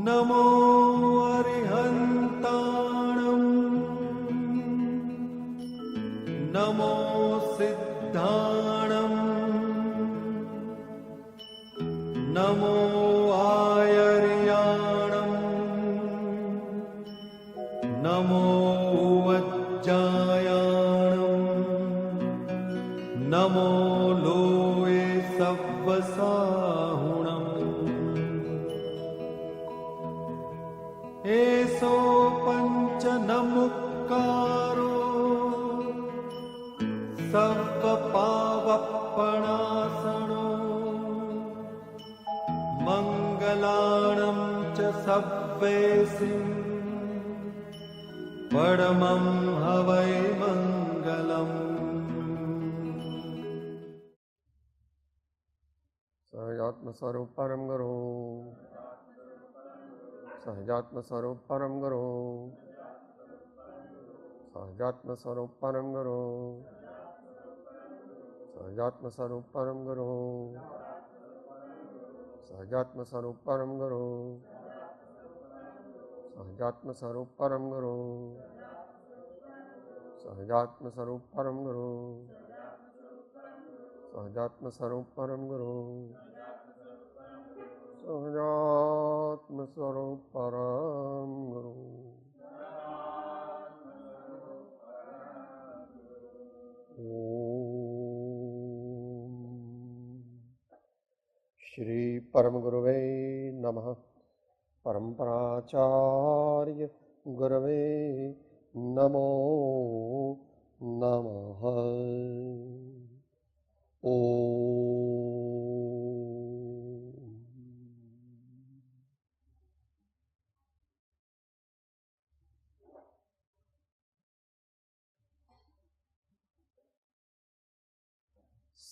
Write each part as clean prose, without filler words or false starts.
નમો અરિહંતાણં નમો સિદ્ધાણં નમો આયર્યાણં નમો વજ્જાયાણં નમો લોએ સવ્વસાહુણં એસો પંચ નમુક્કારો સર્વપાવપણાસણો મંગલાણં ચ સવ્વેસિં પરમં હવૈ મંગલમ. સહજાત્મ સ્વરૂપ પરમ ગુરુ, સહજાત્મ સ્વરૂપ પરમ ગુરુ, સહજાત્મ સ્વરૂપ પરમ ગુરુ, સહજાત્મ સ્વરૂપ પરમ ગુરુ, સહજાત્મ સ્વરૂપ પરમ ગુરુ, સહજાત્મ સ્વરૂપ પરમ ગુરુ, સહજાત્મ સ્વરૂપ પરમ ગુરુ, સહજાત્મ સ્વરૂપ પરમ ગુરુ, સહજાત્મ સ્વરૂપ પરમ ગુરુ. ઓમ શ્રી પરમ ગુરુવે નમઃ. પરંપરાચાર્ય ગુરવે નમો નમઃ.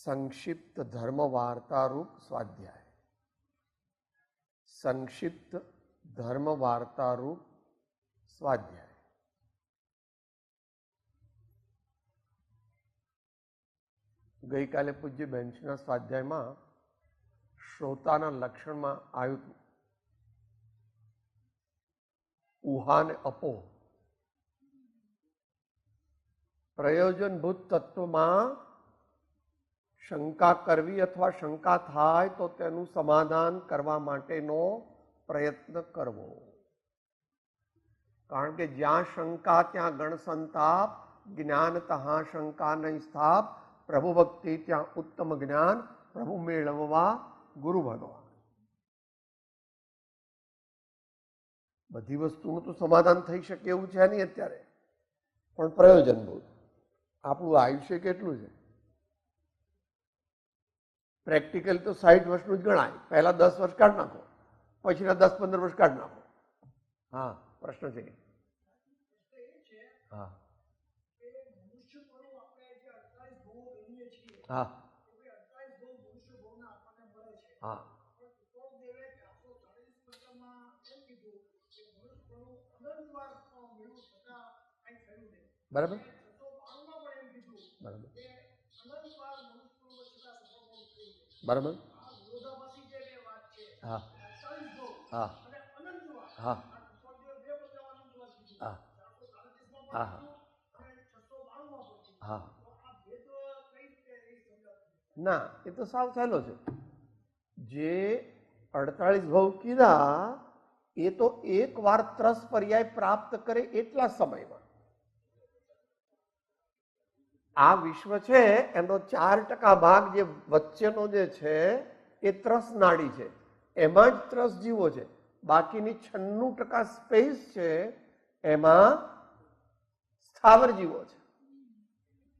સંક્ષિપ્ત ધર્મ વાર્તારૂપ સ્વાધ્યાય. સંક્ષિપ્ત ધર્મ વાર્તારૂપ સ્વાધ્યાય. ગઈકાલે પૂજ્ય બેન્ચના સ્વાધ્યાયમાં શ્રોતાના લક્ષણમાં આવ્યું હતું ઉહા ને અપો. પ્રયોજનભૂત તત્વમાં શંકા કરવી અથવા શંકા થાય તો તેનું સમાધાન કરવા માટેનો પ્રયત્ન કરવો. કારણ કે જ્યાં શંકા ત્યાં ગણ સંતાપ, જ્ઞાન તહા શંકા નહીં સ્થાપ, પ્રભુ ભક્તિ ત્યાં ઉત્તમ જ્ઞાન, પ્રભુ મેળવવા ગુરુ ભગવાન. બધી વસ્તુનું તો સમાધાન થઈ શકે એવું છે નહીં અત્યારે, પણ પ્રયોજનભૂત. આપણું આયુષ્ય કેટલું છે? પ્રેક્ટિકલ તો 60 વર્ષનું જ ગણાય. પહેલા 10 વર્ષ કાઢ નાખો, પછીના 10-15 વર્ષ કાઢ નાખો. હા, પ્રશ્ન છે. હા હા હા બરાબર બરાબર. હા હા હા હા હા હા. ના, એ તો સાવ સહેલો છે. જે 48 ભવ કીધા એ તો એક વાર ત્રસ પર્યાય પ્રાપ્ત કરે એટલા સમયમાં. આ વિશ્વ છે એનો 4% ભાગ જે વચ્ચેનો જે છે એ ત્રસ નાડી છે, એમાં જ ત્રસ જીવો છે. બાકીની 96% સ્પેસ છે એમાં સ્થાવર જીવો છે.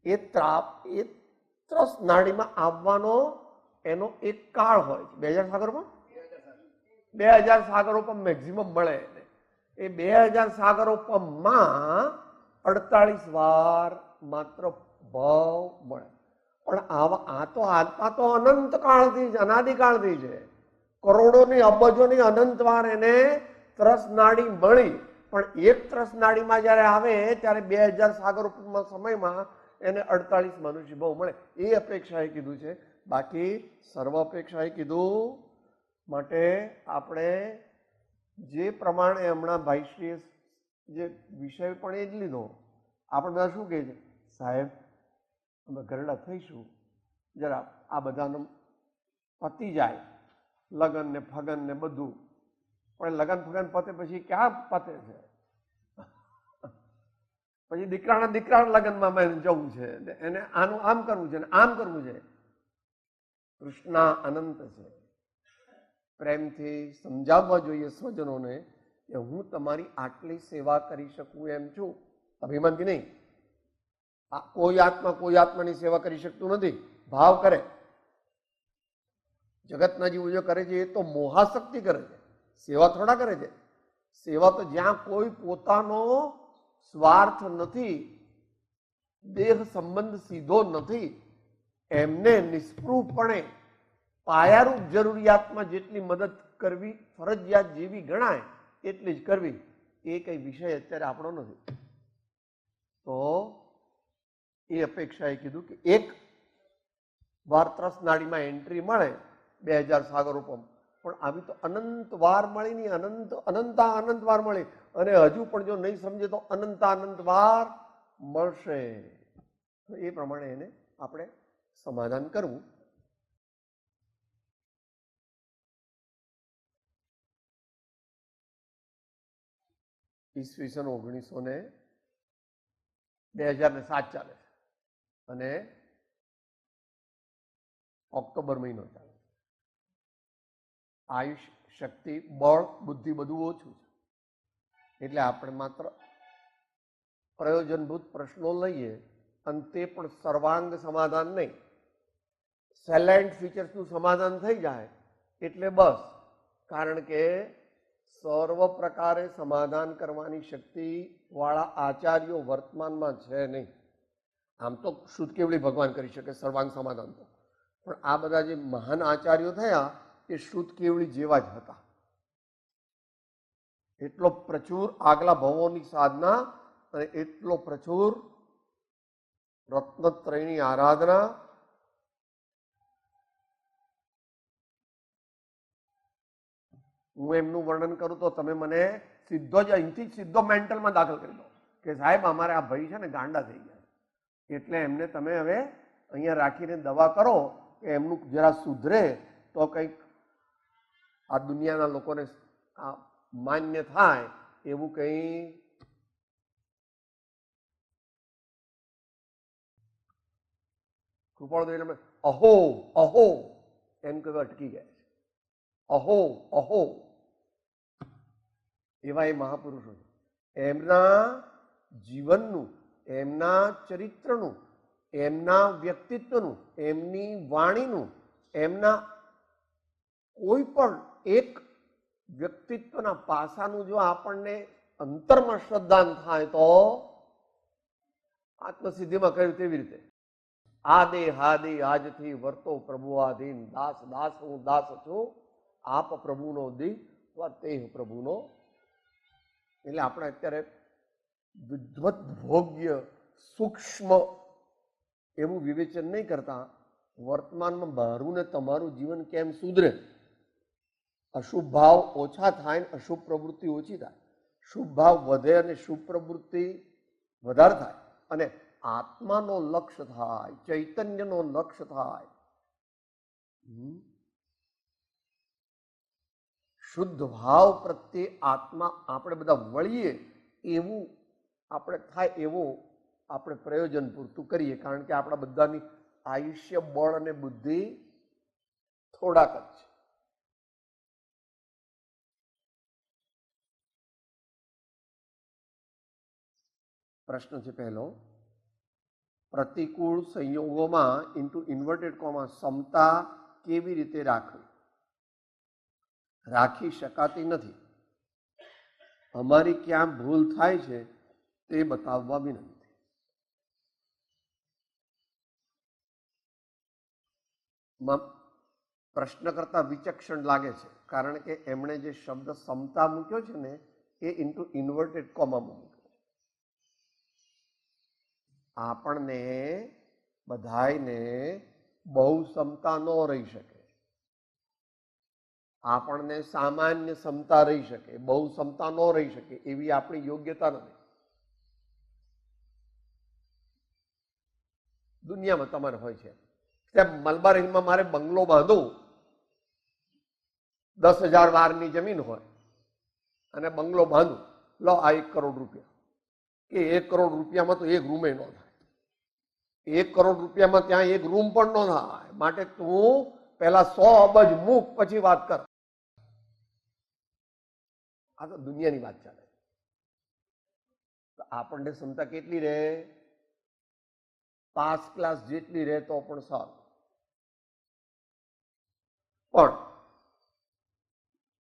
એ ત્રસ નાડીમાં આવવાનો એનો એક કાળ હોય છે. 2000 સાગરોપમ 2000 સાગરોપમ મેક્સિમમ મળે. એ 2000 સાગરોપમમાં 48 વાર માત્ર ભાવ મળે. પણ આ તો આત્મા તો અનંત કાળથી જ, અનાદિકાળથી છે. કરોડોની અબજોની અનંત વાર એને ત્રસ નાડી મળી. પણ એક ત્રસ નાડીમાં જયારે આવે ત્યારે 2000 સાગરોપમના સમયમાં એને 48 મનુષ્ય ભાવ મળે. એ અપેક્ષાએ કીધું છે. બાકી સર્વ અપેક્ષાએ કીધું. માટે આપણે જે પ્રમાણે હમણાં ભાઈશ્રીએ જે વિષય પણ એ જ લીધો, આપણે બધા શું કહે છે, સાહેબ અમે ઘરડા થઈશું, જરા આ બધાનું પતી જાય, લગન ને ફગન ને બધું, પણ લગન ફગન પતે પછી ક્યાં પતે છે? પછી દીકરાના લગ્નમાં મેં જવું છે, એને આનું આમ કરવું છે ને આમ કરવું છે. કૃષ્ણ અનંત છે. પ્રેમથી સમજાવવા જોઈએ સ્વજનોને કે હું તમારી આટલી સેવા કરી શકું એમ છું, અભિમાનથી નહીં. કોઈ આત્માની સેવા કરી શકતું નથી, ભાવ કરે. જગતના જીવો જે કરે છે એ તો મોહાશક્તિ કરે છે, સેવા થોડા કરે છે. સેવા તો જ્યાં કોઈ પોતાનો સ્વાર્થ નથી, દેહ સંબંધ સીધો નથી, એમને નિષ્પૃહપણે પાયારૂપ જરૂરિયાતમાં જેટલી મદદ કરવી ફરજિયાત જેવી ગણાય એટલી જ કરવી, એ કઈ વિષય અત્યારે આપણો નથી. તો એ અપેક્ષાએ કીધું કે એક વાર ત્રસ નાડીમાં એન્ટ્રી મળે 2000 સાગરોપમ, પણ આવી તો અનંત વાર મળી નહીં, અનંત વાર મળી, અને હજુ પણ જો નહીં સમજે તો અનંત વાર મળશે. તો એ પ્રમાણે એને આપણે સમાધાન કરવું. ઈસવીસન 2007 ચાલે છે અને ઓક્ટોબર મહિનો ચાલે. આયુષ, શક્તિ, બળ, બુદ્ધિ બધું ઓછું છે. એટલે આપણે માત્ર પ્રયોજનભૂત પ્રશ્નો લઈએ, અને તે પણ સર્વાંગ સમાધાન નહીં, સેલેન્ટ ફીચર્સનું સમાધાન થઈ જાય એટલે બસ. કારણ કે સર્વ પ્રકારે સમાધાન કરવાની શક્તિ વાળા આચાર્યો વર્તમાનમાં છે નહીં. આમ તો શુદ્ધ કેવળી ભગવાન કરી શકે સર્વાંગ સમાધાન તો, પણ આ બધા જે મહાન આચાર્યો થયા એ શુદ્ધ કેવળી જેવા જ હતા. એટલો પ્રચુર આગલા ભવોની સાધના અને એટલો પ્રચુર રત્નત્રયની આરાધના, હું એમનું વર્ણન કરું તો તમે મને સીધો જ અહીંથી સીધો મેન્ટલમાં દાખલ કરી દો કે સાહેબ અમારે આ ભાઈ છે ને ગાંડા થઈ ગયા, એટલે એમને તમે હવે અહીંયા રાખીને દવા કરો કે એમનું જરા સુધરે તો કંઈક આ દુનિયાના લોકોને આ માન્ય થાય એવું કંઈ કૃપાળુ એટલે અહો અહો એમ કહેવા અટકી ગયા છે. અહો અહો એવા એ મહાપુરુષો છે. એમના જીવનનું, એમના ચરિત્રનું, એમના વ્યક્તિત્વનું, એમની વાણીનું, એમના કોઈ પણ એક વ્યક્તિત્વના પાસાનું જો આપણને અંતરમાં શ્રદ્ધાન થાય તો આત્મસિદ્ધિમાં કહ્યું તેવી રીતે આદે હાદે આજથી વર્તો પ્રભુ આધીન, દાસ દાસ હું દાસ છું, આપ પ્રભુનો દી વર્તે પ્રભુનો. એટલે આપણે અત્યારે વિદ્વત ભોગ્ય સૂક્ષ્મ એવું વિવેચન નહીં કરતા, વર્તમાનમાં મારું ને તમારું જીવન કેમ સુધરે, અશુભ ભાવ ઓછા થાય ને અશુભ પ્રવૃત્તિ ઓછી થાય, શુભ ભાવ વધે અને શુભ પ્રવૃત્તિ વધારે થાય, અને આત્માનો લક્ષ્ય થાય, ચૈતન્યનો લક્ષ્ય થાય, શુદ્ધ ભાવ પ્રત્યે આત્મા આપણે બધા વળીએ એવું આપણે થાય, એવો આપણે પ્રયોજન પૂરતું કરીએ. કારણ કે આપણા બધાની આયુષ્ય, બળ અને બુદ્ધિ થોડાક જ છે. પ્રશ્ન છે પહેલો, પ્રતિકૂળ સંયોગોમાં ઇન્ટુ ઇન્વર્ટેડ કોમા સમતા કેવી રીતે રાખવી? રાખી શકાતી નથી. અમારી ક્યાં ભૂલ થાય છે તે બતાવવા વિનંતી. પ્રશ્ન કરતા વિચક્ષણ લાગે છે, કારણ કે એમણે જે શબ્દ સમતા મૂક્યો છે ને એ ઇન્ટુ ઇન્વર્ટેડ કોમામાં મૂક્યો. આપણને બધાયને બહુ સમતા ન રહી શકે. આપણને સામાન્ય ક્ષમતા રહી શકે, બહુ ક્ષમતા ન રહી શકે એવી આપણી યોગ્યતા નથી. દુનિયામાં તમારે હોય છે. મલબાર હિલમાં મારે બંગલો બાંધવું, 10,000 વારની જમીન હોય અને બંગલો બાંધું, લો આ 1 કરોડ રૂપિયા. એ 1 કરોડ રૂપિયામાં તો એક રૂમે ન થાય. 1 કરોડ રૂપિયામાં ત્યાં એક રૂમ પણ ન થાય. માટે તું પેલા 100 અબજ મૂક પછી વાત કર. આ તો દુનિયાની વાત ચાલે. આપણને ક્ષમતા કેટલી રહે? પાસ ક્લાસ જેટલી રહે તો પણ સારું. પણ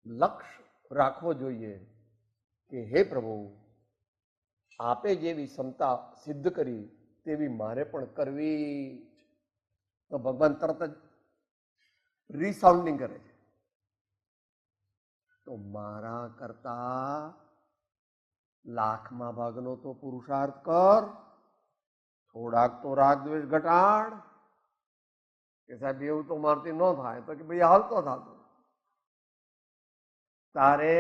લક્ષ્ય રાખવો જોઈએ કે હે પ્રભુ, આપે જેવી ક્ષમતા સિદ્ધ કરી તેવી મારે પણ કરવી. તો ભગવાન તરત જ રીસાઉન્ડિંગ કરે છે, તો મારા કરતા લાખમાં ભાગનો તો પુરુષાર્થ કર, થોડાક તો રાગ દ્વેષ ઘટાડ. કે સાહેબ એવું તો મારથી ન થાય, તો કે ભાઈ હાલતો થતો. તારે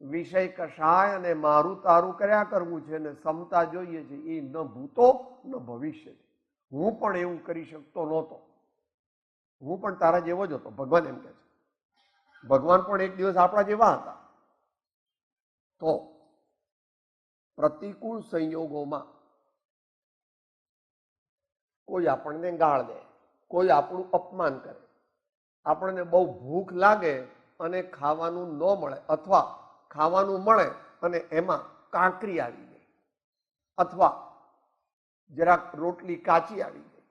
વિષય કષાય અને મારું તારું કર્યા કરવું છે ને ક્ષમતા જોઈએ છે. એ ન ભૂતો ન ભવિષ્ય છે. હું પણ એવું કરી શકતો નહોતો, હું પણ તારા જેવો જ હતો. ભગવાન એમ કે છે, ભગવાન પણ એક દિવસ આપણા જેવા હતા. તો પ્રતિકૂળ સંયોગોમાં કોઈ આપણને ગાળ દે, કોઈ આપણું અપમાન કરે, આપણને બહુ ભૂખ લાગે અને ખાવાનું ન મળે, અથવા ખાવાનું મળે અને એમાં કાંકરી આવી ગઈ, અથવા જરાક રોટલી કાચી આવી ગઈ,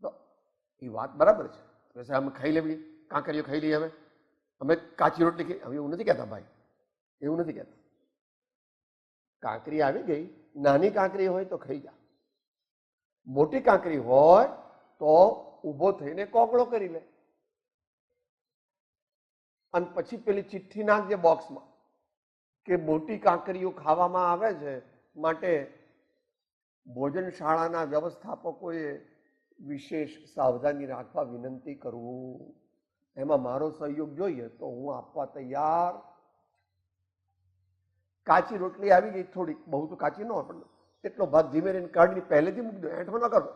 તો એ વાત બરાબર છે. અમે ખાઈ લેવી, કાંકરીઓ ખાઈ લઈએ, અમે કાચી રોટલી ખાઈ. હવે એવું નથી કહેતા ભાઈ, એવું નથી કહેતા. કાંકરી આવી ગઈ, નાની કાંકરી હોય તો ખાઈ જા, મોટી કાંકરી હોય તો ઊભો થઈને કોગળો કરી લે. અને પછી પેલી ચિઠ્ઠી નાખજે બોક્સમાં કે મોટી કાંકરીઓ ખાવામાં આવે છે, માટે ભોજનશાળાના વ્યવસ્થાપકોએ વિશેષ સાવધાની રાખવા વિનંતી કરવું. એમાં મારો સહયોગ જોઈએ તો હું આપવા તૈયાર. કાચી રોટલી આવી ગઈ, થોડીક, બહુ તો કાચી ન હોય, પણ એટલો ભાગ ધીમે રહીને કાઢીને પહેલેથી મૂકી દો, એઠમાં ન કરો.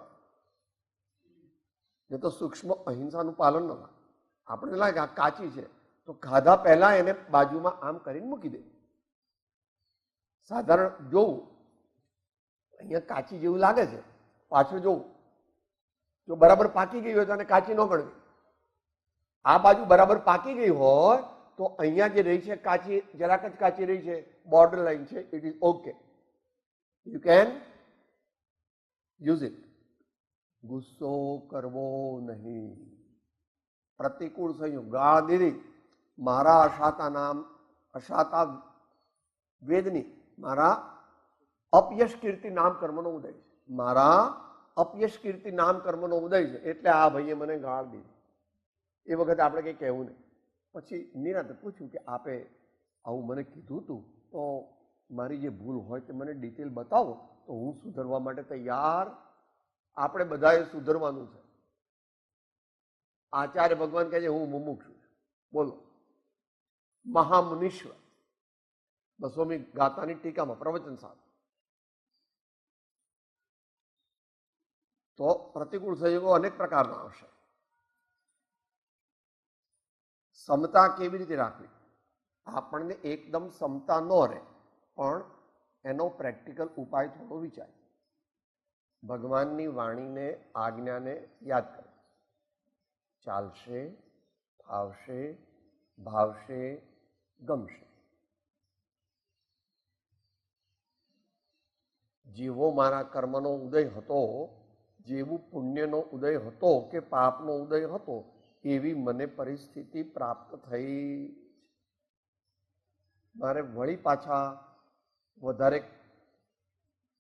એ તો સૂક્ષ્મ અહિંસાનું પાલન ન થાય. આપણને લાગે આ કાચી છે તો ખાધા પહેલા એને બાજુમાં આમ કરીને મૂકી દે. સાધારણ જોવું, અહીંયા કાચી જેવું લાગે છે, પાછળ જોવું, જો બરાબર પાકી ગઈ હોય તો આને કાચી ન ગણવી. આ બાજુ બરાબર પાકી ગઈ હોય તો અહીંયા જે રહી છે કાચી, જરાક જ કાચી રહી છે, બોર્ડર લાઈન છે, it is okay, you can use it. ગુસ્સો કરવો નહીં. પ્રતિકૂળ સંયોગ, ગાળ દીધી, મારા અશાતા વેદની, મારા અપયશ કીર્તિ નામ કર્મનો ઉદય છે. મારા અપયશ કીર્તિ નામ કર્મનો ઉદય છે, એટલે આ ભાઈએ મને ગાળ દીધી. એ વખતે આપણે કંઈ કહેવું નહીં. પછી નિરાંતે પૂછ્યું કે આપે આવું મને કીધું હતું, તો મારી જે ભૂલ હોય તે મને ડિટેલ બતાવો, તો હું સુધરવા માટે તૈયાર. આપણે બધાએ સુધરવાનું છે. આચાર્ય ભગવાન કહે છે હું મુમુક્ષુ છું. બોલો, મહામુનીશ્વર 200મી ગાથાની ટીકામાં પ્રવચન સાથે. તો પ્રતિકૂળ સંયોગો અનેક પ્રકારના આવશે. ક્ષમતા કેવી રીતે રાખવી? આપણને એકદમ ક્ષમતા ન રહે, પણ એનો પ્રેક્ટિકલ ઉપાય થોડો વિચાર. ભગવાનની વાણીને, આજ્ઞાને યાદ કરો. ચાલશે, ફાવશે, ભાવશે, ગમશે. જેવો મારા કર્મનો ઉદય હતો, જેવું પુણ્યનો ઉદય હતો કે પાપનો ઉદય હતો, એવી મને પરિસ્થિતિ પ્રાપ્ત થઈ. મારે વળી પાછા વધારે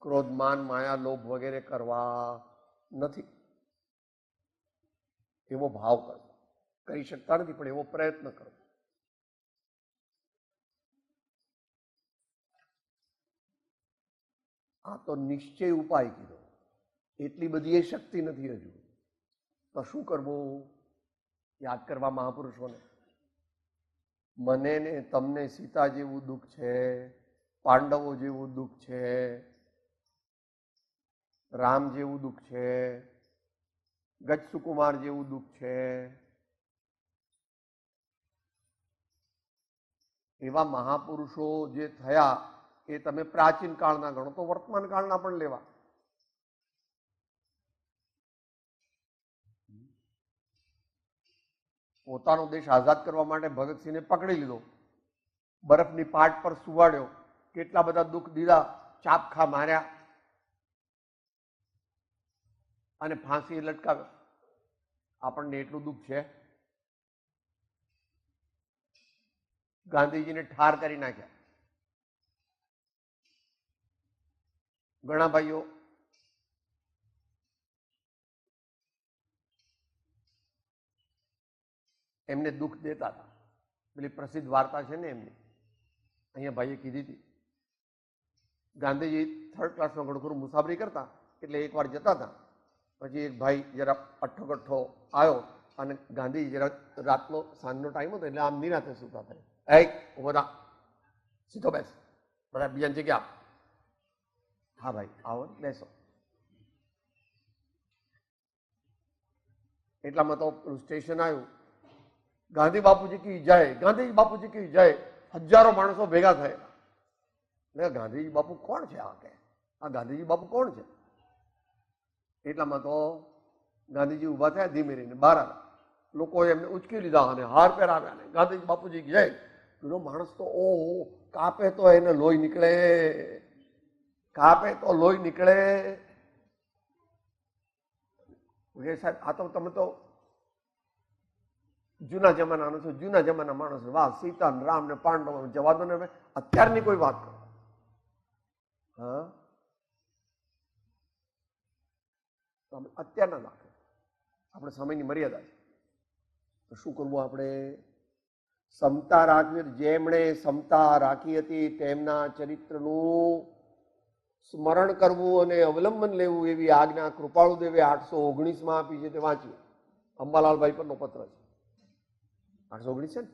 ક્રોધ, માન, માયા, લોભ વગેરે કરવા નથી. એવો ભાવ કરવો. કરી શકતા નથી, પણ એવો પ્રયત્ન કરવો. આ તો નિશ્ચય ઉપાય કીધો, એટલી બધી એ શક્તિ નથી હજુ. તો શું કરવું? યાદ કરવા મહાપુરુષોને. મને ને તમને સીતા જેવું દુઃખ છે, પાંડવો જેવું દુઃખ છે, રામ જેવું દુઃખ છે, ગજ સુકુમાર જેવું દુઃખ છે. એવા મહાપુરુષો જે થયા એ તમે પ્રાચીન કાળના ગણો તો વર્તમાન કાળના પણ લેવા. પોતાનો દેશ આઝાદ કરવા માટે ભગતસિંહને પકડી લીધો, બરફની પાટ પર સુવાડ્યો, કેટલા બધા દુઃખ દીધા, ચાપખા માર્યા અને ફાંસી લટકાવ્યો. આપણને એટલું દુઃખ છે? ગાંધીજીને ઠાર કરી નાખ્યા. ઘણા ભાઈઓ એમને દુઃખ દેતા હતા. પેલી પ્રસિદ્ધ વાર્તા છે ને એમની, અહીંયા ભાઈએ કીધી હતી. ગાંધીજી થર્ડ ક્લાસમાં ઘણું મુસાફરી કરતા એટલે એકવાર જતા હતા. પછી એક ભાઈ જરા અઠ્ઠો આવ્યો અને ગાંધીજી જરા રાતનો સાંજનો ટાઈમ હતો એટલે આમ નિરાતે સૂતા થાય. ઉભો થા, સીધો બેસ, બધા બીજાની જગ્યા. હા ભાઈ આવો બેસો. એટલામાં તો સ્ટેશન આવ્યું. ગાંધી બાપુજી કી જય, ગાંધીજી બાપુજી કી જય. હજારો માણસો ભેગા થયેલા. ગાંધીજી બાપુ કોણ છે? આ ગાંધીજી બાપુ કોણ છે? એટલામાં તો ગાંધીજી ઉભા થયા, ધીમે રહીને બહાર આવ્યા. લોકોએ એમને ઉચકી લીધા અને હાર પહેરાવ્યા ને ગાંધીજી બાપુજી જય. પેલો માણસ તો ઓહો કાપે તો એને લોહી નીકળે, કાપે તો લોહી નીકળે. સાહેબ આ તો તમે તો જૂના જમાનાનો છો, જૂના જમાના માણસ. વાહ, સીતા ને રામ ને પાંડવ જવા દો ને. હવે અત્યારની કોઈ વાત કરો. હા, અત્યારના દાખલા. આપણે સમયની મર્યાદા છે તો શું કરવું? આપણે સમતા રાખવી. જેમણે સમતા રાખી હતી તેમના ચરિત્રનું સ્મરણ કરવું અને અવલંબન લેવું એવી આજ્ઞા કૃપાળુદેવે 819 આપી છે. તે વાંચીએ. અંબાલાલભાઈ પરનો પત્ર છે. 819 છે ને,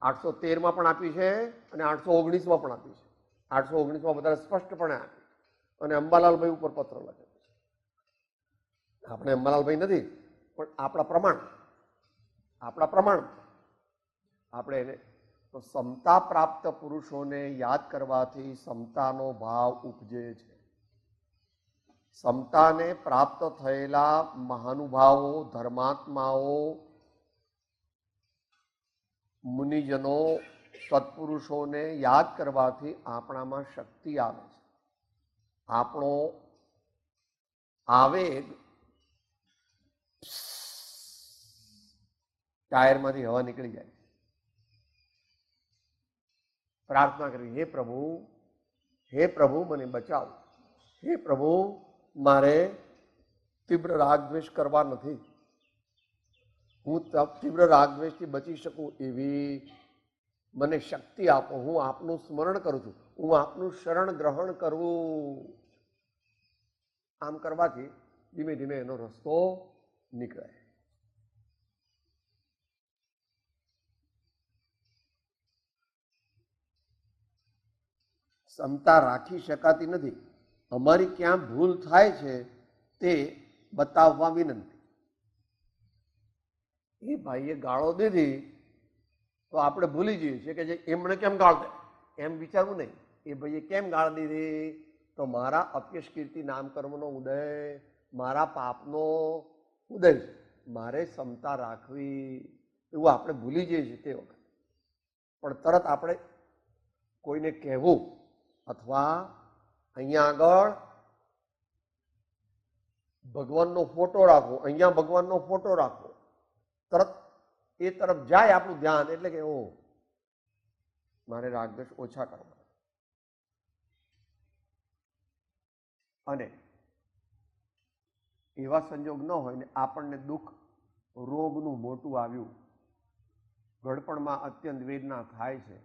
813 પણ આપી છે અને 819 પણ આપી છે. 819 વધારે સ્પષ્ટપણે આપી અને અંબાલાલભાઈ ઉપર પત્ર લખે. આપણે અંબાલાલભાઈ નથી પણ આપણા પ્રમાણ આપણે એને તો સમતા પ્રાપ્ત પુરુષોને યાદ કરવાથી સમતાનો ભાવ ઉપજે છે. સમતાને પ્રાપ્ત થયેલા મહાનુભાવો, ધર્માત્માઓ, મુનિજનો, સત્પુરુષોને યાદ કરવાથી આપણામાં શક્તિ આવે છે. આપણો આવેગ ટાયરમાંથી હવા નીકળી જાય. પ્રાર્થના કરવી, હે પ્રભુ મને બચાવો. હે પ્રભુ મારે તીવ્ર રાગદ્વેષ કરવા નથી. હું તીવ્ર રાગદ્વેષથી બચી શકું એવી મને શક્તિ આપો. હું આપનું સ્મરણ કરું છું, હું આપનું શરણ ગ્રહણ કરું. આમ કરવાથી ધીમે ધીમે એનો રસ્તો નીકળે. ક્ષમતા રાખી શકાતી નથી. અમારી ક્યાં ભૂલ થાય છે તે બતાવવા વિનંતી. એ ભાઈએ ગાળો દીધી તો આપણે ભૂલી જઈએ છીએ કે જે એમણે કેમ ગાળ દે એમ વિચારવું નહીં. એ ભાઈએ કેમ ગાળ દીધી? તો મારા અપ્યશ કીર્તિ નામ કર્મનો ઉદય, મારા પાપનો ઉદય છે. મારે ક્ષમતા રાખવી એવું આપણે ભૂલી જઈએ છીએ તે વખત. પણ તરત આપણે કોઈને કહેવું અથવા અહીંયા આગળ ભગવાનનો ફોટો રાખવો, અહીંયા ભગવાનનો ફોટો રાખવો, તરત એ તરફ જાય આપણું ધ્યાન. એટલે કે ઓ મારે રાગદ્વેષ ઓછા કરવા. અને એવા સંજોગ ન હોય ને આપણને દુઃખ રોગનું મોટું આવ્યું, ઘડપણમાં અત્યંત વેદના થાય છે,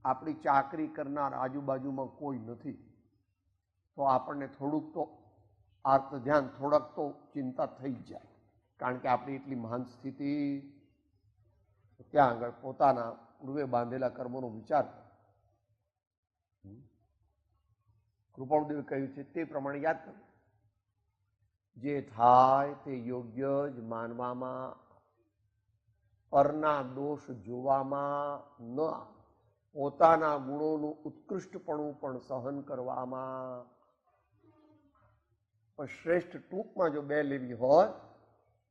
આપણી ચાકરી કરનાર આજુબાજુમાં કોઈ નથી, તો આપણને થોડુંક તો આર્ત ધ્યાન થોડાક તો ચિંતા થઈ જ જાય, કારણ કે આપણી એટલી મહાન સ્થિતિ ત્યાં આગળ પોતાના પૂર્વે બાંધેલા કર્મોનો વિચાર. કૃપાળુદેવે કહ્યું છે તે પ્રમાણે યાદ કરવું. જે થાય તે યોગ્ય જ માનવામાં, પરના દોષ જોવામાં ન આવે, પોતાના ગુણોનું ઉત્કૃષ્ટપણું પણ સહન કરવામાં. પણ શ્રેષ્ઠ ટૂંકમાં જો બે લેવી હોય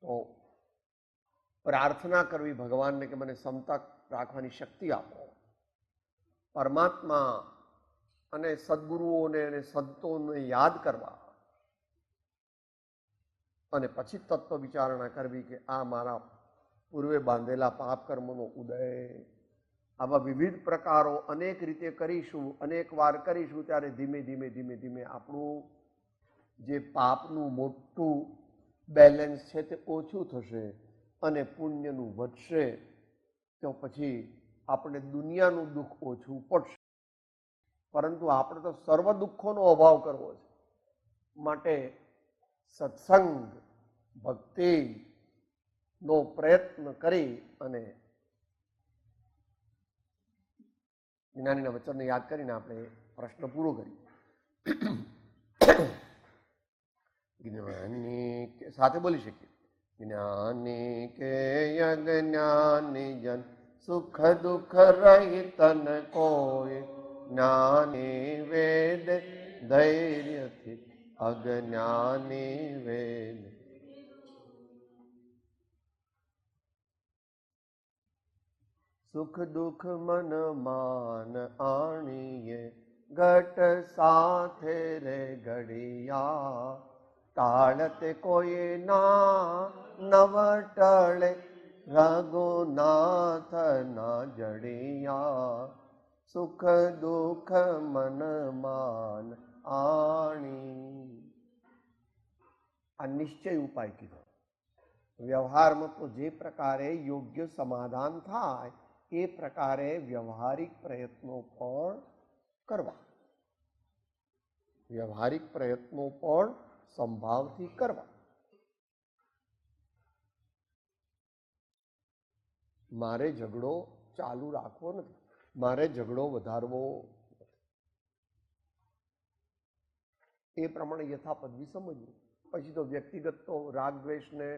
તો પ્રાર્થના કરવી ભગવાનને કે મને ક્ષમતા રાખવાની શક્તિ આપો, પરમાત્મા અને સદગુરુઓને અને સંતોને યાદ કરવા, અને પછી તત્વ વિચારણા કરવી કે આ મારા પૂર્વે બાંધેલા પાપ કર્મોનો ઉદય. આવા વિવિધ પ્રકારો અનેક રીતે કરીશું, અનેક વાર કરીશું, ત્યારે ધીમે ધીમે ધીમે ધીમે આપણું જે પાપનું મોટું બેલેન્સ છે તે ઓછું થશે અને પુણ્યનું વધશે. તો પછી આપણે દુનિયાનું દુઃખ ઓછું પડશે. પરંતુ આપણે તો સર્વ દુઃખોનો અભાવ કરવો છે. માટે સત્સંગ, ભક્તિનો પ્રયત્ન કરી અને જ્ઞાનીના વચનને યાદ કરીને આપણે પ્રશ્ન પૂરો કરીએ. જ્ઞાની સાથે બોલી શકીએ. જ્ઞાની કે અજ્ઞાની જન સુખ દુઃખ રહિતન કોઈ, જ્ઞાની વેદ ધૈર્યથી અજ્ઞાની વેદ. સુખ દુઃખ મન માન આણીએ, ઘટ સાથે રે ઘડિયા, ટાળતે કોઈ ના નવ ટળે, રઘુનાથ ના જડિયા. સુખ દુઃખ મન માન આણી. આ નિશ્ચય ઉપાય કીધો. વ્યવહારમાં તો જે પ્રકારે યોગ્ય સમાધાન થાય એ પ્રકારે વ્યવહારિક પ્રયત્નો પણ કરવા. વ્યવહારિક પ્રયત્નો પણ સંભાવથી કરવા. મારે ઝઘડો ચાલુ રાખવો નથી, મારે ઝઘડો વધારવો નથી. એ પ્રમાણે યથાપદવી સમજવું. પછી તો વ્યક્તિગત તો રાગ દ્વેષને,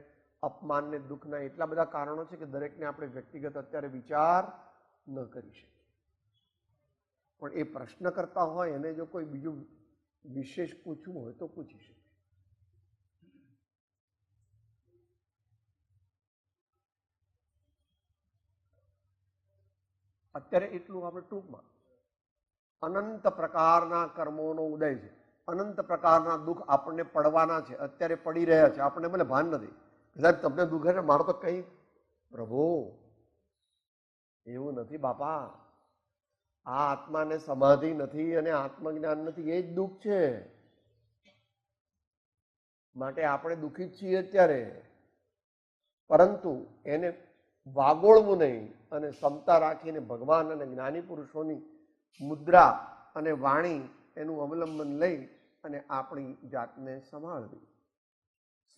અપમાનને, દુઃખના એટલા બધા કારણો છે કે દરેકને આપણે વ્યક્તિગત અત્યારે વિચાર ન કરી શકીએ. પણ એ પ્રશ્ન કરતા હોય એને જો કોઈ બીજું વિશેષ પૂછવું હોય તો પૂછી શકે. અત્યારે એટલું આપણે ટૂંકમાં, અનંત પ્રકારના કર્મોનો ઉદય છે, અનંત પ્રકારના દુઃખ આપણને પડવાના છે, અત્યારે પડી રહ્યા છે, આપણને મને ભાન નથી. સાહેબ તમને દુઃખ છે, મારો તો કઈ પ્રભુ એવું નથી બાપા. આ આત્માને સમાધિ નથી અને આત્મજ્ઞાન નથી, એ જ દુઃખ છે. માટે આપણે દુઃખી જ છીએ અત્યારે, પરંતુ એને વાગોળવું નહીં અને ક્ષમતા રાખીને ભગવાન અને જ્ઞાની પુરુષોની મુદ્રા અને વાણી એનું અવલંબન લઈ અને આપણી જાતને સંભાળવી.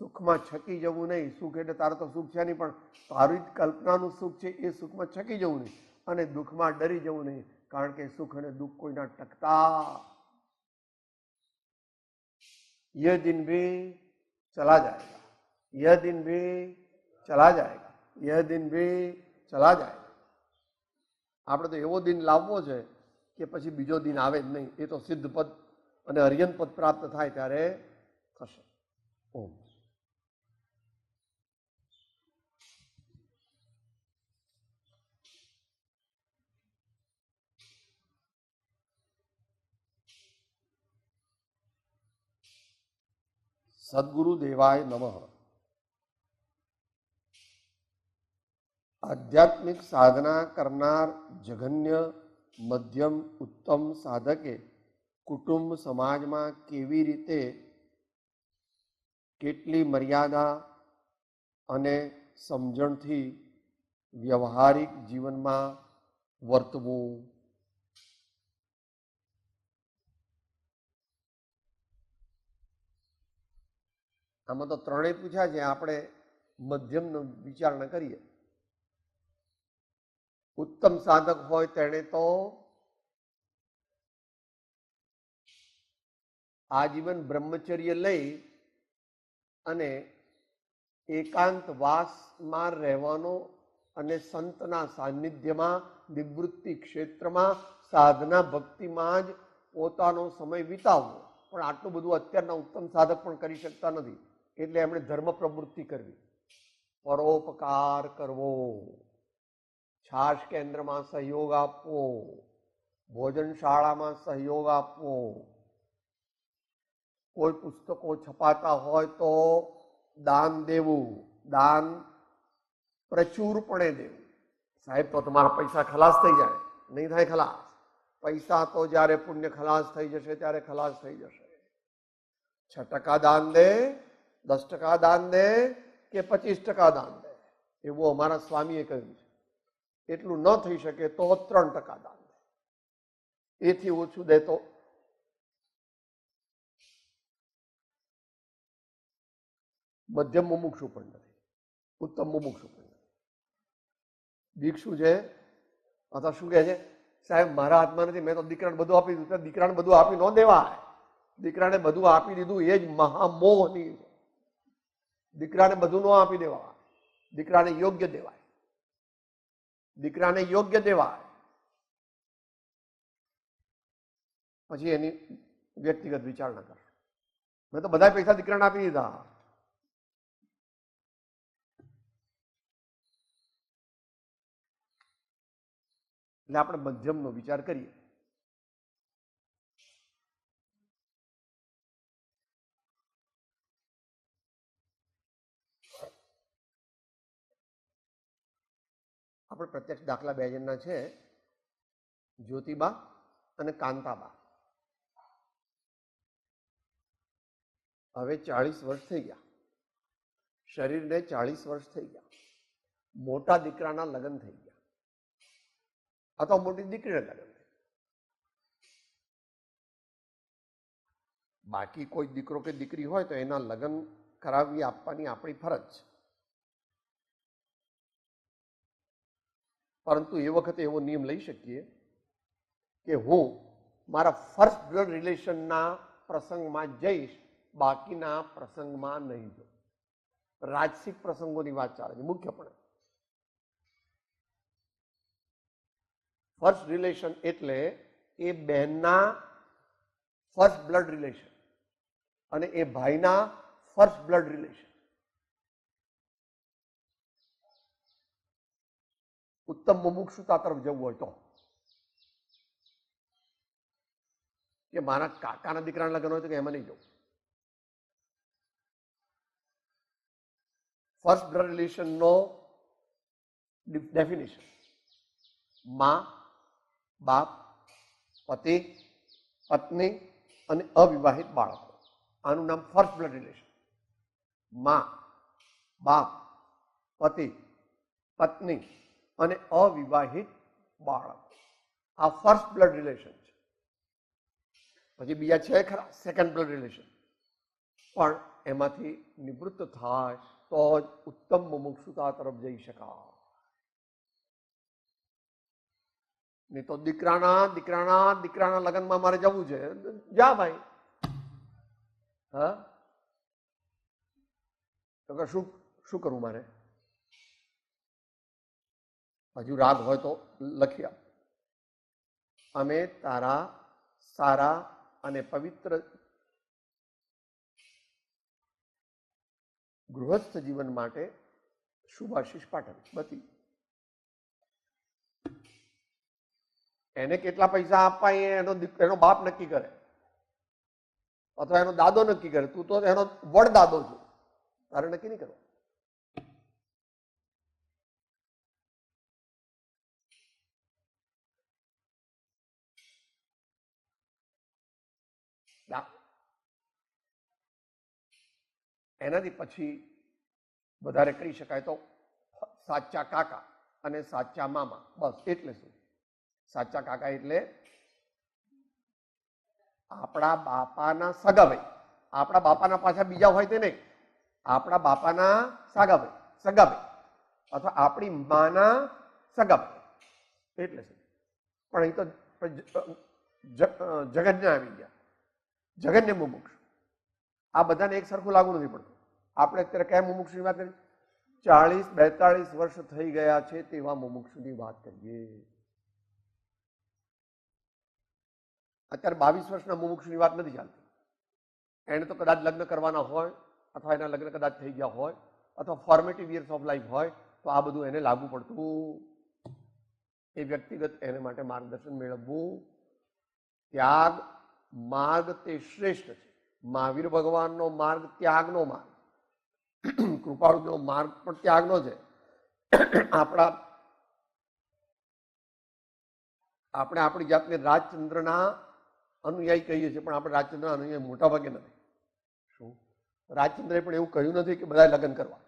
સુખમાં છકી જવું નહીં. સુખ એટલે તારે તો સુખ છે નહીં, પણ તારી જ કલ્પનાનું સુખ છે એ સુખમાં છકી જવું નહીં અને દુઃખમાં ડરી જવું નહીં, કારણ કે સુખ અને દુઃખ કોઈના ટકતા. યહ દિન ભી ચલા જાયગા, યહ દિન ભી ચલા જાયગા, યહ દિન ભી ચલા જાયગા. આપણે તો એવો દિન લાવવો છે કે પછી બીજો દિન આવે જ નહીં. એ તો સિદ્ધ પદ અને અર્યન પદ પ્રાપ્ત થાય ત્યારે થશે. ઓમ. સદગુરુ દેવાય નમઃ. આધ્યાત્મિક સાધના કરનાર જઘન્ય, મધ્યમ, ઉત્તમ સાધકે કુટુંબ સમાજમાં કેવી રીતે, કેટલી મર્યાદા અને સમજણથી વ્યવહારિક જીવનમાં વર્તવું. આમાં તો ત્રણેય પૂછ્યા છે, આપણે મધ્યમનો વિચારણા કરીએ. ઉત્તમ સાધક હોય તેણે તો આજીવન બ્રહ્મચર્ય લઈ અને એકાંત વાસમાં રહેવાનો અને સંતના સાનિધ્યમાં નિવૃત્તિ ક્ષેત્રમાં સાધના ભક્તિમાં જ પોતાનો સમય વિતાવવો. પણ આટલું બધું અત્યારના ઉત્તમ સાધક પણ કરી શકતા નથી, એટલે એમણે ધર્મ પ્રવૃત્તિ કરવી, પરોપકાર કરવો, છાશ કેન્દ્રમાં સહયોગ આપવો, ભોજનશાળામાં સહયોગ આપવો, કોઈ પુસ્તકો છપાતા હોય તો દાન દેવું, દાન પ્રચુરપણે દેવું. સાહેબ તો તમારા પૈસા ખલાસ થઈ જાય, નહીં થાય ખલાસ. પૈસા તો જ્યારે પુણ્ય ખલાસ થઈ જશે ત્યારે ખલાસ થઈ જશે. 6% દાન દે, 10% દાન દે કે 25% દાન દે, એવું અમારા સ્વામીએ કહ્યું છે. એટલું ન થઈ શકે તો 3% દાન દે, એથી ઓછું દે તો મધ્યમ મુમુક્ષુ પણ નથી, ઉત્તમ મુમુક્ષુ પણ નથી. ભિક્ષુ છે અથવા શું કહે છે, સાહેબ મારા હાથમાં નથી, મેં તો દીકરાને બધું આપી દીધું. દીકરાને બધું આપી ન દેવાય. દીકરાને બધું આપી દીધું એ જ મહામોહની છે. દીકરાને બધું ન આપી દેવાય, દીકરાને યોગ્ય દેવાય, દીકરાને યોગ્ય દેવાય, પછી એની વ્યક્તિગત વિચારણા કર. મેં તો બધા પૈસા દીકરાને આપી દીધા. એટલે આપણે મધ્યમનો વિચાર કરીએ. આપણે પ્રત્યક્ષ દાખલા બે જણના છે, જ્યોતિબા અને કાંતાબા. હવે 40 વર્ષ થઈ ગયા, શરીરને 40 વર્ષ થઈ ગયા. મોટા દીકરાના લગ્ન થઈ ગયા અથવા મોટી દીકરીના લગ્ન. બાકી કોઈ દીકરો કે દીકરી હોય તો એના લગ્ન કરાવી આપવાની આપણી ફરજ છે. પરંતુ એ વખતે એવો નિયમ લઈ શકીએ કે હું મારા ફર્સ્ટ બ્લડ રિલેશનના પ્રસંગમાં જઈશ, બાકીના પ્રસંગમાં નહીં જાઉં. રાજસિક પ્રસંગોની વાત ચાલે છે મુખ્યપણે. ફર્સ્ટ રિલેશન એટલે એ બહેનના ફર્સ્ટ બ્લડ રિલેશન અને એ ભાઈના ફર્સ્ટ બ્લડ રિલેશન. ઉત્તમ મુમુક્ષુતા તરફ જવું હોય તો, કે મારા કાકાના દીકરાના લગ્ન હોય તો કે એમાં નહીં જવું. ફર્સ્ટ બ્લડ રિલેશનનો ડેફિનેશન: માં, બાપ, પતિ, પત્ની અને અવિવાહિત બાળકો. આનું નામ ફર્સ્ટ બ્લડ રિલેશન. માં, બાપ, પતિ, પત્ની અને અવિવાહિત બાળકો, આ ફર્સ્ટ બ્લડ રિલેશન છે. પછી બીજા છે ખરા સેકન્ડ બ્લડ રિલેશન, પણ એમાંથી નિવૃત્ત થાય તો જ ઉત્તમ મુમુક્ષુતા તરફ જઈ શકાય. નહીં તો દીકરાના લગ્નમાં મારે જવું છે, જા ભાઈ. હા, તો કે શું કરવું મારે? હજુ રાગ હોય તો લખી આપ. અમે તારા સારા અને પવિત્ર ગૃહસ્થ જીવન માટે શુભાશીષ પાઠવીશ. બધી એને કેટલા પૈસા આપવા એનો બાપ નક્કી કરે અથવા એનો દાદો નક્કી કરે. તું તો એનો વડદાદો છું, તારે નક્કી નહીં કરો. એનાથી પછી વધારે કરી શકાય તો સાચા કાકા અને સાચા મામા, બસ. એટલે શું? સાચા કાકા એટલે આપણા બાપાના સગા ભાઈ. આપણા બાપાના પાછા બીજા હોય તે નહીં, આપણા બાપાના સગાભાઈ અથવા આપણી માના સગાભાઈ એટલે છે. પણ અહીં તો જગન્ને આવી ગયા, જગન્ને મુમુક્ષુ. આ બધાને એક સરખું લાગુ નથી પડતું. આપણે અત્યારે કયા મુમુક્ષુની વાત કરીએ? 40-42 વર્ષ થઈ ગયા છે તેવા મુમુક્ષુની વાત કરીએ. અત્યારે 22 વર્ષના મુમુક્ષુની વાત નથી ચાલતી. એને તો કદાચ લગ્ન કરવાના હોય અથવા એના લગ્ન કદાચ થઈ ગયા હોય અથવા ફોર્મેટિવ યર્સ ઓફ લાઈફ હોય તો આ બધું એને લાગુ પડતું. એ વ્યક્તિગત એને માટે માર્ગદર્શન મેળવવું. ત્યાગ માર્ગ તે શ્રેષ્ઠ છે. મહાવીર ભગવાનનો માર્ગ ત્યાગનો માર્ગ, કૃપાળુનો માર્ગ પણ ત્યાગનો છે. આપણે આપણી જાતને રાજચંદ્રના અનુયાયી કહીએ છીએ, પણ આપણે રાજચંદ્રના અનુયાયી મોટા ભાગે નથી. શું રાજચંદ્રે પણ એવું કહ્યું નથી કે બધા લગ્ન કરવા.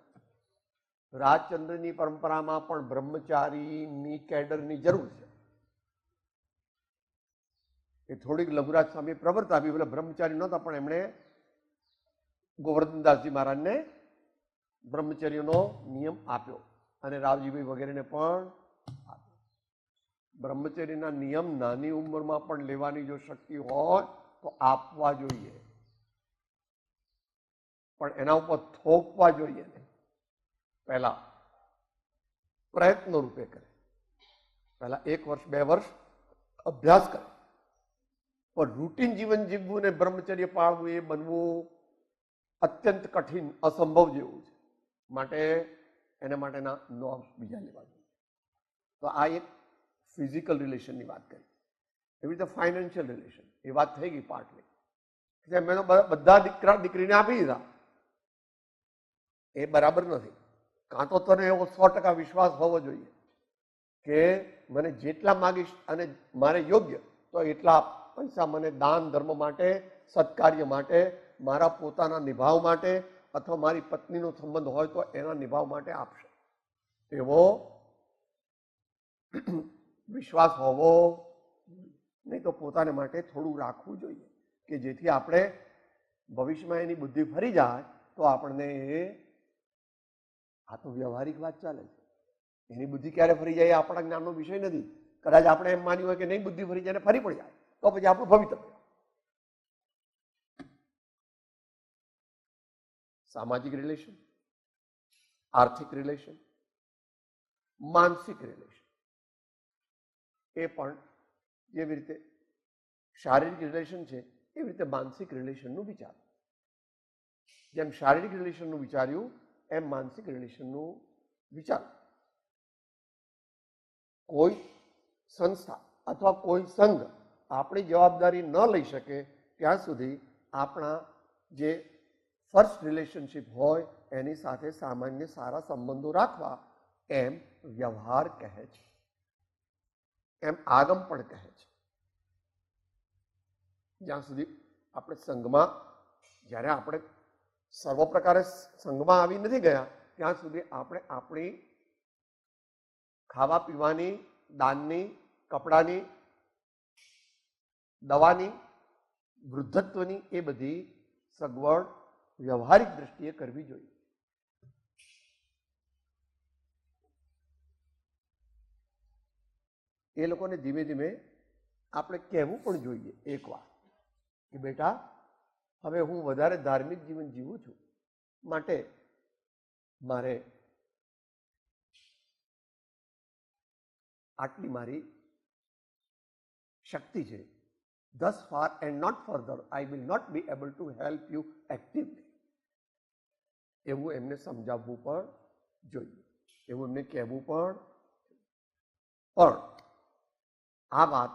રાજચંદ્રની પરંપરામાં પણ બ્રહ્મચારીની કેડરની જરૂર છે. એ થોડીક લઘુરાજ સ્વામી પ્રવર્તા આપી, એટલે બ્રહ્મચારી નહોતા પણ એમણે ગોવર્ધનદાસજી મહારાજને બ્રહ્મચર્યનો નિયમ આપ્યો અને રાવજીભાઈ વગેરેને પણ આપ્યો. બ્રહ્મચર્યના નિયમ નાની ઉંમરમાં પણ લેવાની જો શક્તિ હોય તો આપવા જોઈએ, પણ એના ઉપર થોપવા જોઈએ નહીં. પહેલા પ્રયત્નો રૂપે કરે, પહેલા 1 વર્ષ 2 વર્ષ અભ્યાસ કરે. પણ રૂટીન જીવન જીવવું ને બ્રહ્મચર્ય પાળવું એ બનવું અત્યંત કઠિન, અસંભવ જેવું છે. માટે એના માટેના નોર્મ્સ બીજા લેવા જોઈએ. તો આ એક ફિઝિકલ રિલેશનની વાત કરી. એવી રીતે ફાઇનાન્શિયલ રિલેશન એ વાત થઈ ગઈ પાર્ટલી. મેં તો બધા દીકરા દીકરીને આપી દીધા, એ બરાબર નથી. કાં તો તને એવો 100% વિશ્વાસ હોવો જોઈએ કે મને જેટલા માગીશ અને મારે યોગ્ય તો એટલા પૈસા મને દાન ધર્મ માટે, સત્કાર્ય માટે, મારા પોતાના નિભાવ માટે અથવા મારી પત્નીનો સંબંધ હોય તો એના નિભાવ માટે આપશે. એવો વિશ્વાસ હોવો નહીં. તો પોતાને માટે થોડું રાખવું જોઈએ કે જેથી આપણે ભવિષ્યમાં એની બુદ્ધિ ફરી જાય તો આપણને આ તો વ્યવહારિક વાત ચાલે છે. એની બુદ્ધિ ક્યારે ફરી જાય આપણા જ્ઞાનનો વિષય નથી. કદાચ આપણે એમ માન્યું હોય કે નહીં બુદ્ધિ ફરી જાય, ફરી પડી જાય તો પછી આપણું ભવિતવ્ય. સામાજિક રિલેશન, આર્થિક રિલેશન, માનસિક રિલેશન, એ પણ જેવી રીતે શારીરિક રિલેશન છે એવી રીતે માનસિક રિલેશનનું વિચાર. જેમ શારીરિક રિલેશનનું વિચાર્યું એમ માનસિક રિલેશનનું વિચાર. કોઈ સંસ્થા અથવા કોઈ સંઘ આપણી જવાબદારી ન લઈ શકે ત્યાં સુધી આપણા જે ફર્સ્ટ રિલેશનશિપ હોય એની સાથે સામાન્ય સારા સંબંધો રાખવા એમ વ્યવહાર કહે છે, એમ આગમ પણ કહે છે. જ્યાં સુધી આપણે સંઘમાં, જ્યારે આપણે સર્વ પ્રકારે સંઘમાં આવી નથી ગયા ત્યાં સુધી આપણે આપણી ખાવા પીવાની, દાનની, કપડાની, દવાની, વૃદ્ધત્વની એ બધી સગવડ વ્યવહારિક દ્રષ્ટિએ કરવી જોઈએ. એ લોકોને ધીમે ધીમે આપણે કહેવું પણ જોઈએ એકવાર કે બેટા હવે હું વધારે ધાર્મિક જીવન જીવું છું, માટે મારે આટલી મારી શક્તિ છે. Thus far and not further, I will not be able to help you actively. એવું એમને સમજાવવું પણ જોઈએ, એવું એમને કહેવું પણ. આ વાત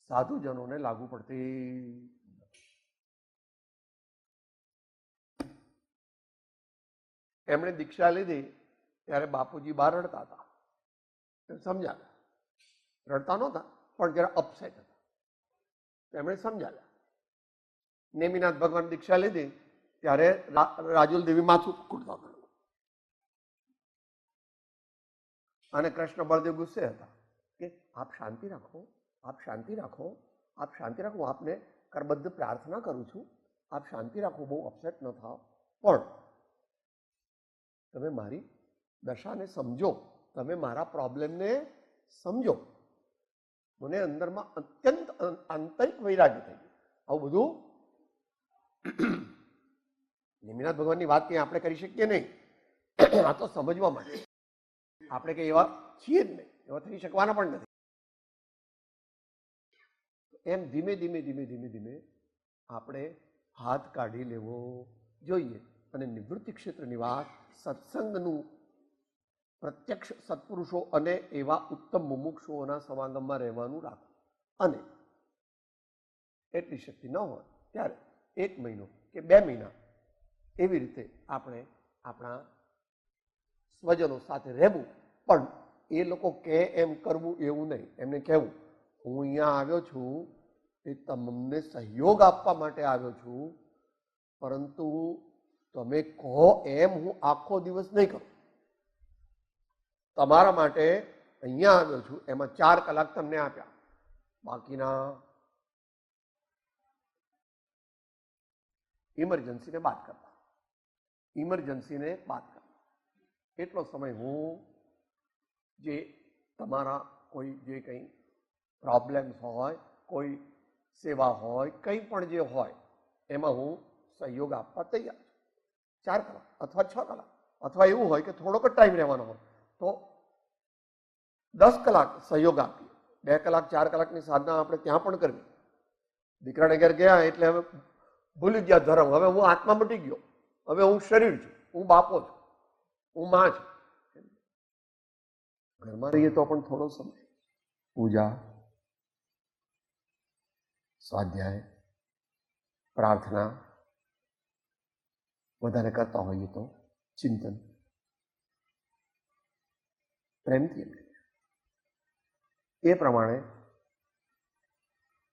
સાધુજનોને લાગુ પડતી. એમણે દીક્ષા લીધી ત્યારે બાપુજી બહાર રડતા હતા, સમજાવ્યા. રડતા નહોતા પણ જરા અપસેટ હતા, એમણે સમજાવ્યા. નેમિનાથ ભગવાન દીક્ષા લીધી ત્યારે રાજુલ દેવી માથું કૂટતા હતા અને કૃષ્ણ બળદેવ ગુસ્સે હતા કે આપ શાંતિ રાખો, આપ શાંતિ રાખો, આપ શાંતિ રાખો, હું આપને કરબદ્ધ પ્રાર્થના કરું છું આપ શાંતિ રાખો, બહુ અપસેટ ન થાવ, પણ તમે મારી દશાને સમજો, તમે મારા પ્રોબ્લેમને સમજો. મને અંદરમાં અત્યંત આંતરિક વૈરાગ્ય થઈ ગયું. આવું બધું નિમિનાથ ભગવાનની વાત કંઈ આપણે કરી શકીએ નહીં. આ તો સમજવા માટે આપણે કંઈ એવા છીએ જ નહીં, એવા થઈ શકવાના પણ નથી. એમ ધીમે ધીમે ધીમે ધીમે ધીમે આપણે હાથ કાઢી લેવો જોઈએ. અને નિવૃત્તિ ક્ષેત્રની વાત, સત્સંગનું, પ્રત્યક્ષ સત્પુરુષો અને એવા ઉત્તમ મુમુક્ષુઓના સમાગમમાં રહેવાનું રાખો. અને એટલી શક્તિ ન હોય ત્યારે 1 મહિનો કે 2 મહિના એવી રીતે આપણે આપણા સ્વજનો સાથે રહેવું. પણ એ લોકો કહે એમ કરવું એવું નહીં. એમને કહેવું, હું અહીંયા આવ્યો છું એ તમને સહયોગ આપવા માટે આવ્યો છું, પરંતુ તમે કહો એમ હું આખો દિવસ નહીં કરું. તમારા માટે અહીંયા આવ્યો છું, એમાં 4 કલાક તમને આપ્યા, બાકીના ઇમરજન્સીને બાદ કરતા, ઇમરજન્સીને બાદ કરતા એટલો સમય હું જે તમારા કોઈ જે કંઈ પ્રોબ્લેમ્સ હોય, કોઈ સેવા હોય, કંઈ પણ જે હોય એમાં હું સહયોગ આપવા તૈયાર છું. 4 કલાક અથવા 6 કલાક, અથવા એવું હોય કે થોડોક જ ટાઈમ રહેવાનો હોય તો 10 કલાક સહયોગ આપીએ. 2 કલાક 4 કલાકની સાધના આપણે ત્યાં પણ કરવી. દીકરાને ઘેર ગયા એટલે હવે ભૂલી ગયા ધર્મ, હવે હું આત્મા મટી ગયો, હવે હું શરીર છું, હું બાપો છું, હું માં છું. ઘરમાં રહીએ તો પણ થોડો સમય પૂજા, સ્વાધ્યાય, પ્રાર્થના વધારે કરતા હોઈએ તો ચિંતન પ્રેમથી એ પ્રમાણે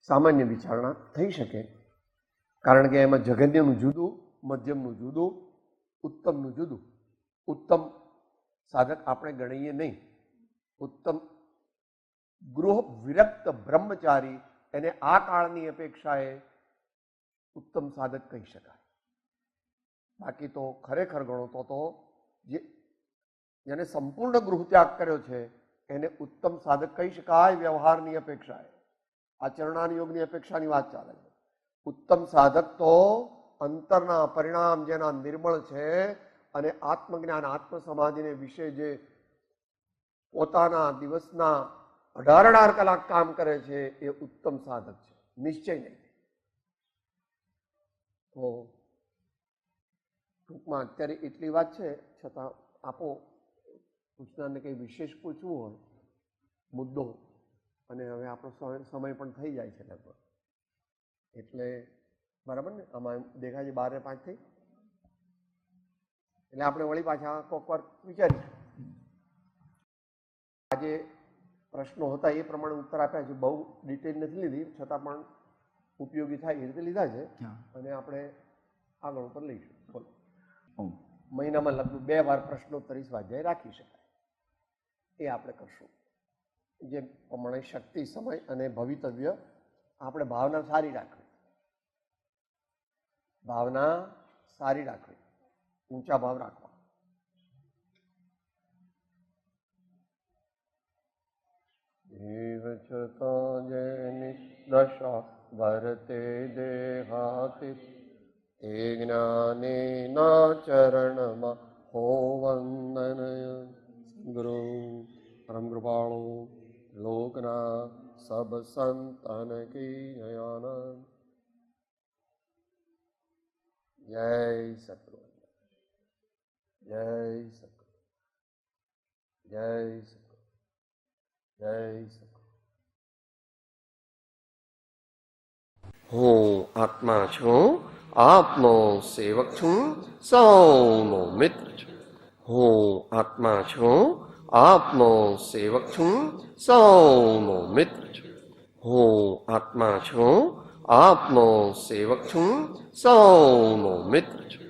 સામાન્ય વિચારણા થઈ શકે. કારણ કે એમાં જઘન્યનું જુદું, મધ્યમનું જુદું, ઉત્તમનું જુદું. ઉત્તમ સાધક આપણે ગણીએ નહીં. ઉત્તમ ગૃહ વિરક્ત બ્રહ્મચારી, એને આ કાળની અપેક્ષાએ ઉત્તમ સાધક કહી શકાય. બાકી તો ખરેખર ગણો તો જેને સંપૂર્ણ ગૃહ ત્યાગ કર્યો છે એને ઉત્તમ સાધક કહી શકાય. વ્યવહારની અપેક્ષાએ, આચરણાન યોગની અપેક્ષાની વાત ચાલે છે. ઉત્તમ સાધક તો અંતરના પરિણામ જેના નિર્મળ છે અને આત્મજ્ઞાન, આત્મ સમાધિને વિશે જે પોતાના દિવસના 18 કલાક કામ કરે છે એ ઉત્તમ સાધક છે, નિશ્ચય નહીં. તો ટૂંકમાં અત્યારે એટલી વાત છે, છતાં આપો પૂછનારને કંઈ વિશેષ પૂછવું હોય મુદ્દો, અને હવે આપણો સમય પણ થઈ જાય છે લગભગ, એટલે બરાબર ને? આમાં દેખાય છે 12:05 થઈ, એટલે આપણે વળી પાછા કોક વાર વિચારીશું. આજે પ્રશ્નો હતા એ પ્રમાણે ઉત્તર આપ્યા છે. બહુ ડિટેલ નથી લીધી, છતાં પણ ઉપયોગી થાય એ રીતે લીધા છે, અને આપણે આગળ ઉપર લઈશું. બોલો. મહિનામાં લગભગ 2 વાર પ્રશ્નોત્તરી સ્વાધ્યાય રાખી શકાય, એ આપણે કરશું. જે પ્રમાણે શક્તિ, સમય અને ભવિતવ્ય આપણે ભાવના સારી રાખવી, ભાવના સારી રાખવી, ઊંચા ભાવ રાખવા. જીવ છતાં જેની દશા ભરતે દેહાતિ, એ જ્ઞાનીના ચરણમાં હો વંદન. ગુરુ પરમ કૃપાળુ લોકના સબ સંતન કી જયાનંદ. જય સતગુરુ, જય સતગુરુ, જય સતગુરુ, જય સતગુરુ. હું આત્મા છું, આપનો સેવક છું, સૌનો મિત્ર છું. હું આત્મા છું, આપનો સેવક છું, સૌનો મિત્ર છું. હું આત્મા છું, આપનો સેવક છું, સૌનો મિત્ર છું.